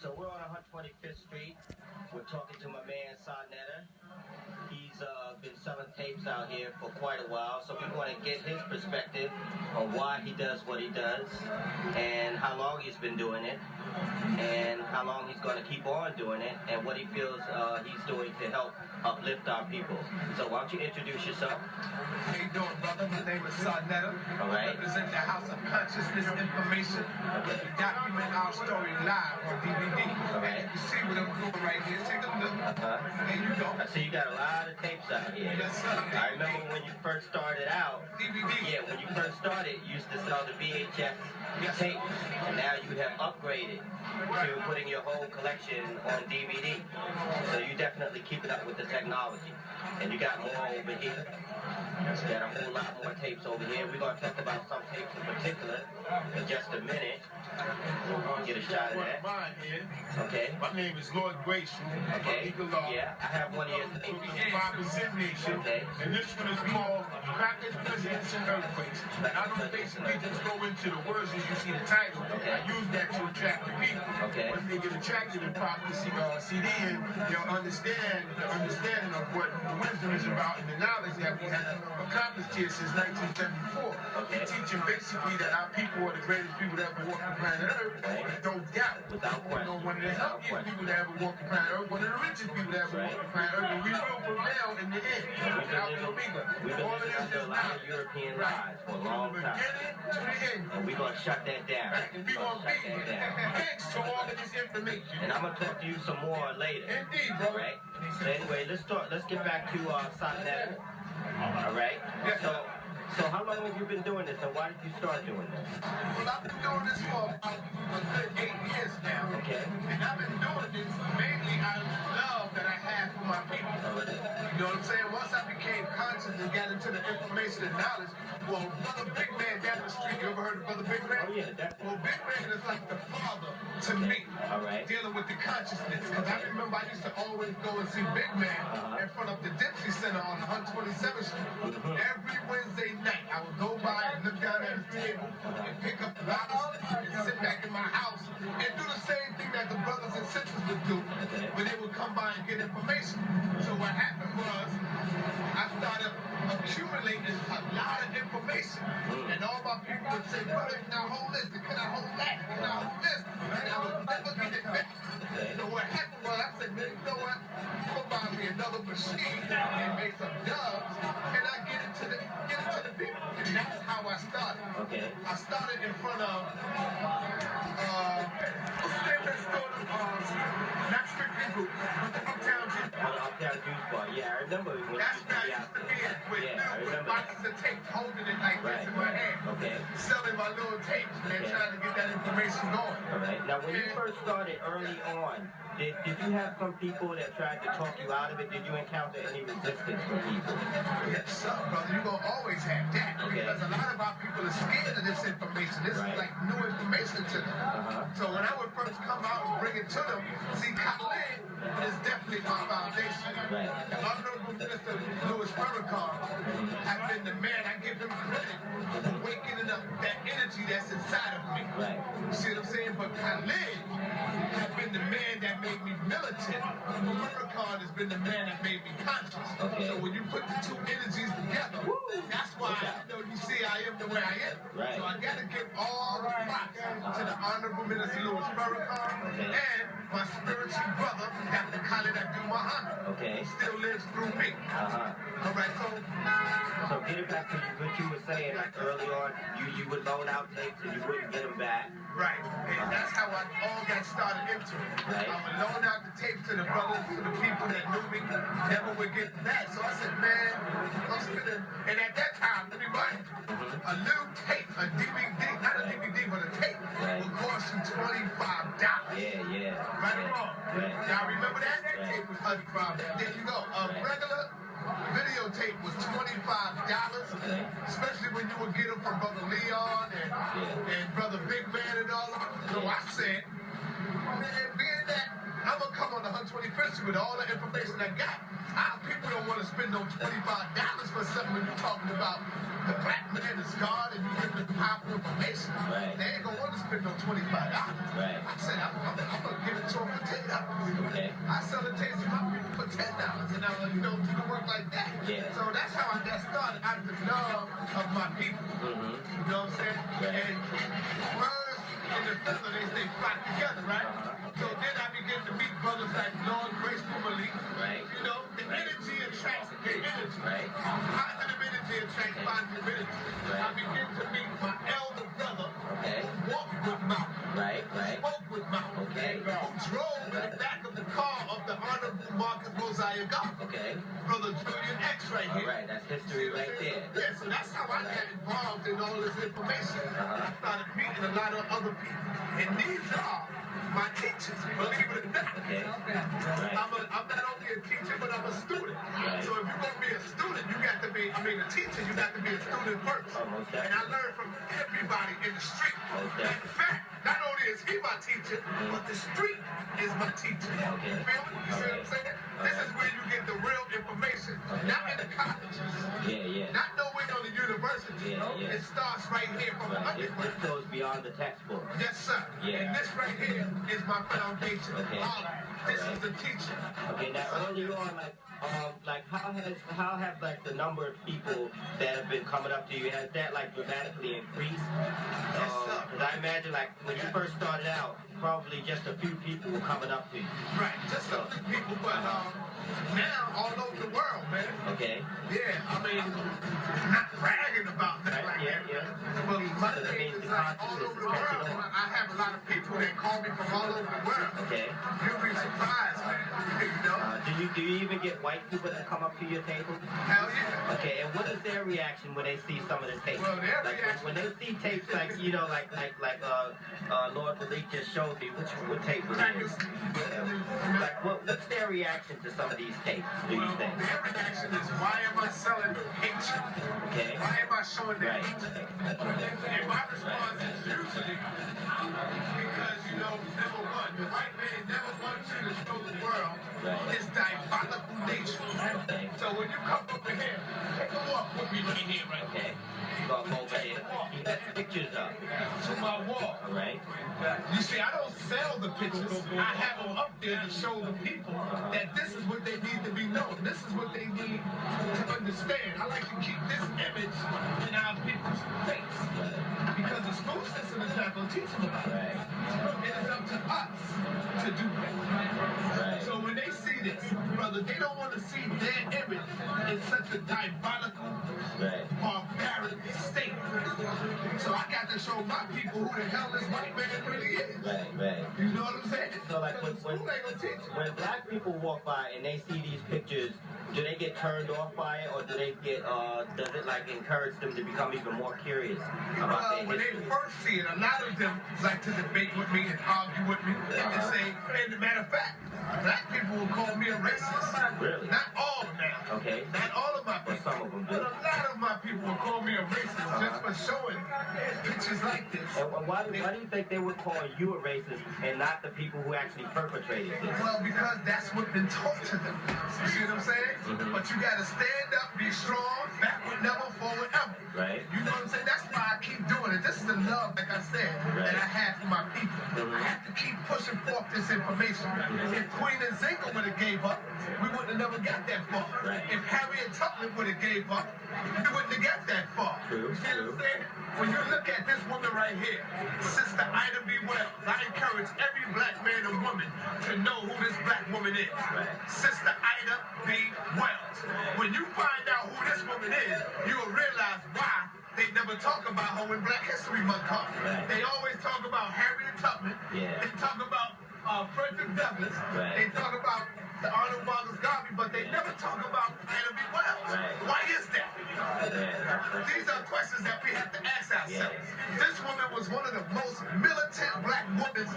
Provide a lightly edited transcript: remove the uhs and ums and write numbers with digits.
So we're on 125th Street. We're talking to my man Saneter. He's been selling tapes out here for quite a while, so we want to get his perspective on why he does what he does, and how long he's been doing it, and how long he's going to keep on doing it, and what he feels he's doing to help uplift our people. So why don't you introduce yourself? How you doing, brother? My name is Saneter. All right. I represent the House of Consciousness Information. We document our story live on DVD. All right. You see what I'm doing right here. Take a look. There you go. I see you got a lot of tapes out here. Yes, sir. I remember when you first started out. DVD. Yeah, when you first started, you used to sell the VHS tapes, and now you have upgraded to putting your whole collection on DVD. So you definitely keeping up with the technology. And you got more over here. You got a whole lot more tapes over here. We're going to talk about some tapes in particular in just a minute. Get a shot of that. Mine here. Okay. My name is Lord Grayson. Okay. Yeah, I have one of your tapes. Nation. Okay. And this one is called Crackers, Presidents, and Earthquakes. And I don't basically just go into the words as you see the title. Okay. I use that to attract the people. Okay. When they get attracted and pop the CD in, they'll understand the understanding of what the wisdom is about and the knowledge that we have accomplished here since 1974. Okay. Teaching basically that our people are the greatest people that ever walked the planet Earth. Right. No doubt. Without question. One of the healthiest people that ever walked the planet Earth. One of the richest people that ever walked the planet Earth. And we will prevail in the end. We've been listening to a lot of European lies for a long time. And we're going to shut that down. We're going to shut that down. Thanks to all of this information. And I'm going to talk to you some more later. Indeed, bro. Right? So anyway, let's get back to Saneter. All right? Yes. So how long have you been doing this, and why did you start doing this? Well, I've been doing this for a good 8 years now. Okay. And I've been doing this mainly out of the love that I have for my people. You know what I'm saying? Once I became conscious and got into the information and knowledge, well, Brother Big Man down the street, you ever heard of Brother Big Man? Oh, yeah, definitely. Well, Big Man is like the father to me. All right. Dealing with the consciousness. Because I remember I used to always go and see Big Man in front of the Dempsey Center on 127th Street. Every Wednesday night, I would go by and look down at his table and pick up the bottles and sit back in my house and do the same thing that the brothers and sisters would do, but they would come by and get information. So what happened was, I started accumulating a lot of information, and all my people would say, brother, can I hold this? Can I hold that? Can I hold this? And I would never get it back. So what happened was, I said, man, you know what? Go buy me another machine and make some dubs, and I get it to the people. And that's how I started. Okay. I started in front of, what's the name of that store? Not Strictly Group, but the Uptown Juice Bar. Uptown Juice Bar. Yeah, I remember when That's you where I used to be at with boxes of tape, holding it like this in my hand. Okay. Selling my little tapes, man, trying to get that information going. All right. Now, when you first started early on, did you have some people that tried to talk you out of it? Did you encounter any resistance from people? Yes, sir, brother. You're going to always have that. Okay. Because a lot of our people are scared of this information. This is like new information to them. So when I would first come out and bring it to them, see, Khalid is definitely my foundation. Right. The Honorable Minister Louis Farrakhan has been the man. I give him credit for waking up that energy that's inside of me. Right. You see what I'm saying? But Khalid has been the man that made me militant. Farrakhan has been the man that made me conscious. Okay. So when you put the two energies together, that's why you see I am the way I am. Right. So I got to give all the props to the Honorable Minister Louis Farrakhan and my spiritual brother, Dr. Khalid Abdul Muhammad. Okay. Who still lives through me. All right, so getting back to what you were saying, like early on, you would loan out tapes and you wouldn't get them back. Right, and that's how I all got started into it. Right. I would loan out the tapes to the brothers, to the people that knew me, never would get back. So I said, man, I'm spending, and at that time, let me run a little tape, a DVD, not a DVD, but a tape, would cost you $25. Yeah. Right or wrong? Right. Now remember that? That tape was $25. There you go. A regular videotape was $25, especially when you would get them from Brother Leon and Brother Big Man and all of them. So I said, man, being that I'm going to come on the 125th Street with all the information I got, our people don't want to spend no $25 for something when you're talking about the black man is God and you give them powerful information. They ain't going to want to spend no $25. I said, I'm going to give it to Okay. I sell the tapes to my people for $10, and I was, you can work like that. Yeah. So that's how I got started, out of the love of my people. You know what I'm saying? Right. And birds and the feather, they flock together, right? So then I began to meet brothers like Lord Graceful Malik. Right. The energy attracts energy. Right. Positive energy attracts positive energy. I began to meet my elder brother. Okay. Walk with mouth. Right. Spoke with mouth. Okay. Who drove in the back of the car of the Honorable Marcus Mosiah God. Okay. Brother Julian X right here. All right, that's history right there. Yeah, so that's how I got involved in all this information. I started meeting a lot of other people. And these are my teachers, believe it or not. Okay. Right. I'm not only a teacher, but I'm a student. Right. So if you're going to be a student, you got to be, a teacher, you got to be a student first. And I learned from everybody in the street. In fact, not only is he my teacher, but the street is my teacher. Okay. You feel me? You see what I'm saying? This is where you get the real information. Not in the colleges. Yeah. Not nowhere on the university. Yeah. It starts right here from the undergrad. It goes beyond the textbook. Yes, sir. Yeah. And this right here is my foundation. Okay. This is the teacher. Okay, now early on, how have like the number of people that have been coming up to you, has that like dramatically increased? Yes, sir. Because I imagine like when you first started out, probably just a few people were coming up to you. Right, just a few people, but now all over the world, man. Okay. Yeah, not bragging about that like that. Yeah. But my thing is like all over the world. I have a lot of people that call me from all over the world. Okay. You'll be surprised, man. Do you even get white people that come up to your table? Hell yeah. Okay, and what is their reaction when they see some of the tapes? Well, their reaction when they see tapes like Lord Malik just showed me, what tape was it? What's their reaction to some of these tapes, do you think? Their reaction is, why am I selling hatred? Okay. Why am I showing that hatred? And my response is usually because, number one, the white man never wants you to show the world his diabolical nature. Okay. So when you come over here, take a walk with me right here, right? Okay. Go over here. He has pictures up. To my wall. All right. You see, I don't sell the pictures. I have them up there to show the people that this is what they need to be known. This is what they need to understand. I like to keep this image in our people's face. Because the school system is not going to teach them about it. It is up to us to do that. So when they see this, brother, they don't want to see their image in such a diabolical, barbaric state. So I got to show my people who the hell this white man really is. Right. You know what I'm saying? So like when black people walk by and they see these pictures, do they get turned off by it, or do they get does it like encourage them to become even more curious about their when history? they first see it, a lot of them like to debate with me and argue with me and they say, as a matter of fact, black people will call me a racist. Really? Not all now. Okay. Not all of my people. But some of them do. But a lot of my people will call me a racist just for showing pictures like this. And why do you think they would call you a racist and not the people who actually perpetrated this? Well, because that's what's been taught to them. You see what I'm saying? But you got to stand up, be strong, backward never, forward ever. Right. You know what I'm saying? That's why I keep doing it. This is the love, like I said, that I have for my people. I have to keep pushing forth this information. If Queen Nzinga would have gave up, we wouldn't have never got that far. If Harriet Tubman would have gave up, we wouldn't have got that far. True. You see what I'm saying? When you look at this woman right here, Sister Ida B. Wells, I encourage every black man and woman to know who this black woman is. Sister Ida B. Wells. When you find out who this woman is, you'll realize why they never talk about her when Black History Month comes. They always talk about Harriet Tubman. They talk about Frederick Douglass. They talk about the Honorable Marcus Garvey, but they never talk about Ida B. Wells. Why is that? These are questions that we have to ask ourselves. This woman was one of the most militant black women